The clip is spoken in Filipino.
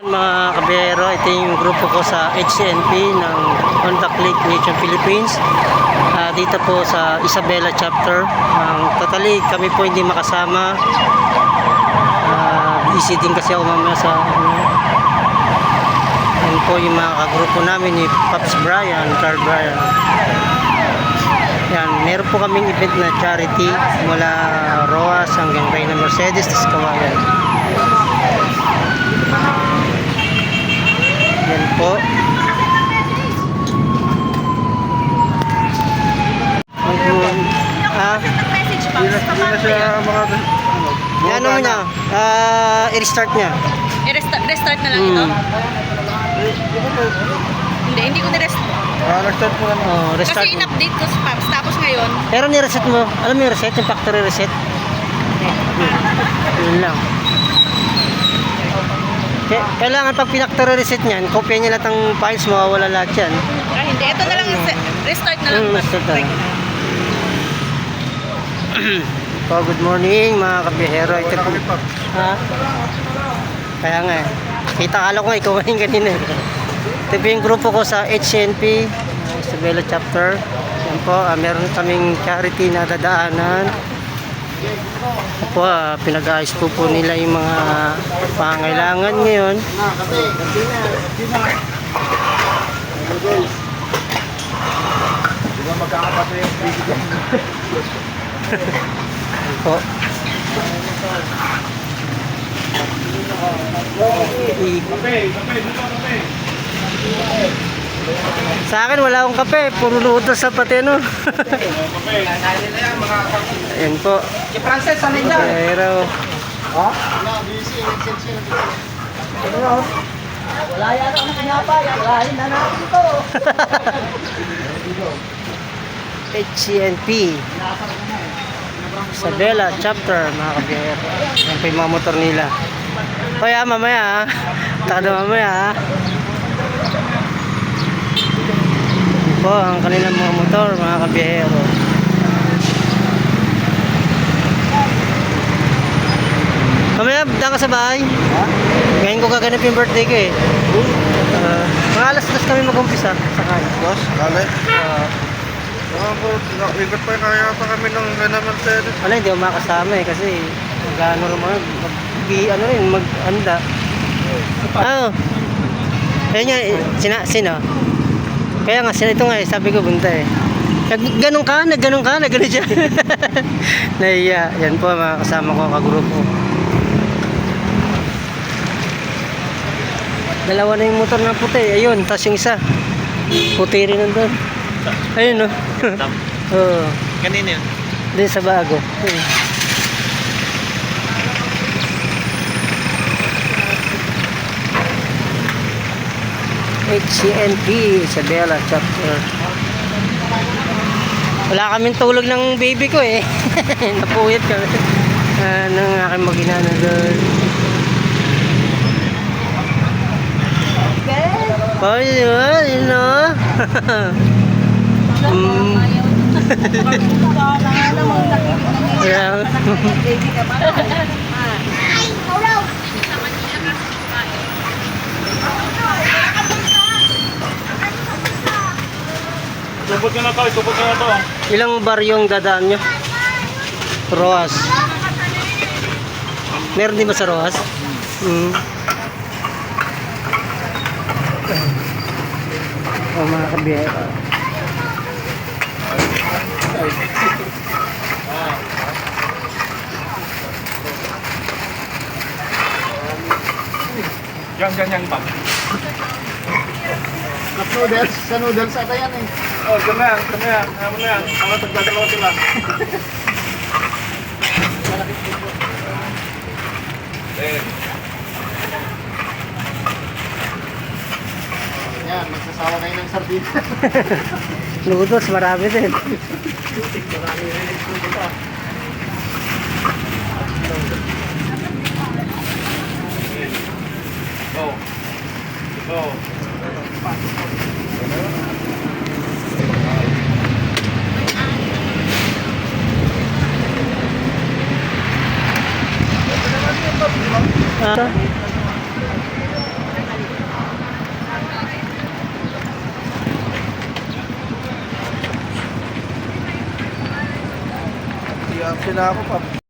Mga kabiyero, ito yung grupo ko sa HCNP ng On The Click Nation Philippines. Dito po sa Isabela chapter. Totally kami po hindi makasama. Busy din kasi ako mamaya sa yan po yung mga kagrupo namin ni Pops Brian, Carl Brian. Yan, meron po kaming event na charity mula Roas hanggang Reyna Mercedes, Kawayan. Yan po. Ano niya? I-restart niya. I-restart na lang ito? Hindi ko ni-restart. Restart mo lang. Restart. Kasi in-update ko sa Pops. Tapos ngayon. Pero ni-reset mo. Alam mo yung reset? Yung factory reset? Yun lang. Kailangan pag pinactory reset niyan, kopya niya lahat ng files, mawawala lahat yan. Hindi. Ito na lang. Restart na lang. Restart na lang. Good morning mga kabihero. Ito po. Ha? Kaya nga eh. Kita kala ko nga ikaw ngayon kanina eh. Ito po yung grupo ko sa HCNP Isabela chapter. Yan po, meron kaming charity na dadaanan. Ito po, pinag-ayos po nila yung mga pangailangan ngayon. Yan po. Sa akin wala akong kape, puro luto sa pateno. Ayan po. Pero Wala yan ang pinapay. Walahin na natin ito. HCNP Isabela chapter mga kabiyero. Yan po yung mga motor nila. Kaya mamaya ha. Takda mamaya ha. Yan po ang kanilang mga motor mga kabiyero. Mamaya daan ka sa bahay. Ngayon ko kaganap yung birthday ko eh. Mga alas-alas kami mag-umpisa sa kanya. Boss, kale? Ikot pa kaya pa kami ng Reyna Mercedes. Wala, hindi ako makasama eh kasi mag-ano rin, mag-anda. Ayun nga, sino? Kaya nga, ito nga eh, sabi ko bunta eh. Nagganon ka, nagganon siya. Nahiya, yan po mga kasama ko, kagrupo. Dalawa na yung motor na puti, ayun, tapos yung isa. Puti rin nandun. Ayun no. Oo. Kanina yun? Doon sa bago. HCNP Isabela chapter. Wala kaming tulog ng baby ko eh. Napuyat kami. Nang aking mag-inano doon. Yun no. Yeah. Tupot ka na to. Ilang bar yung dadaan nyo? Roas. Meron din ba sa Roas? Mga kabiyero. Yang bang. Sa noodles ata yan eh. Oh, kami yan. Ano na yan? Mga tagdadalawa sila. Yan, magsasawa kayo ng sardina. Noodles, marami din. Go. Happy na ako, Pap.